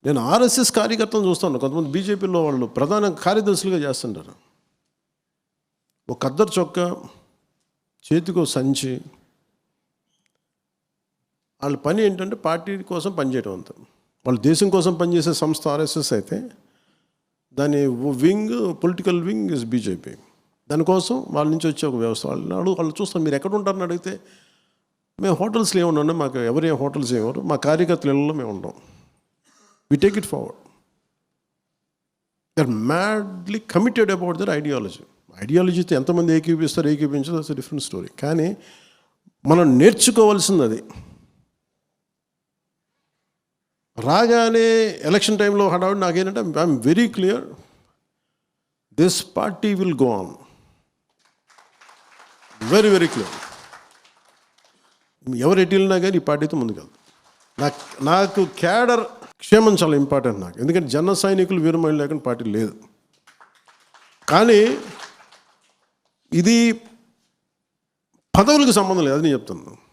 నేను ఆర్ఎస్ఎస్ కార్యకర్తలను చూస్తాను, కొంతమంది బీజేపీలో వాళ్ళు ప్రధాన కార్యదర్శులుగా చేస్తుంటారు. ఒక ఖద్దరు చొక్కా, చేతికో సంచి, వాళ్ళ పని ఏంటంటే పార్టీ కోసం పనిచేయడం అంత. వాళ్ళు దేశం కోసం పనిచేసే సంస్థ ఆర్ఎస్ఎస్ అయితే దాని wing, political wing is BJP. దానికోసం వాళ్ళ నుంచి వచ్చే ఒక వ్యవస్థ. వాళ్ళు చూస్తాం, మీరు ఎక్కడ ఉంటారని అడిగితే మేము హోటల్స్లో ఏమన్నా, మాకు ఎవరేం హోటల్స్ ఏమరు, మా కార్యకర్తల ఇళ్ళలో మేము ఉంటాం. We take it forward. They are madly committed about their ideology. ఐడియాలజీతో ఎంతమంది ఏకీపిస్తారు, ఏకీపించదు, దట్స్ ఎ డిఫరెంట్ స్టోరీ. కానీ మనం నేర్చుకోవాల్సింది అది. రాగానే ఎలక్షన్ టైంలో హడావుడి నాకేంటంటే I'm very clear, this party will go on. Very very clear. ఎవరు ఎటు వెళ్ళినా కానీ ఈ పార్టీతో ముందుకెళ్తాం. నాకు క్యాడర్ క్షేమం చాలా ఇంపార్టెంట్ నాకు. ఎందుకంటే జన సైనికులు వీరమహిళ లేకుండా పార్టీ లేదు. కానీ ఇది పదవులకు సంబంధం లేదు, అది నేను చెప్తున్నాను.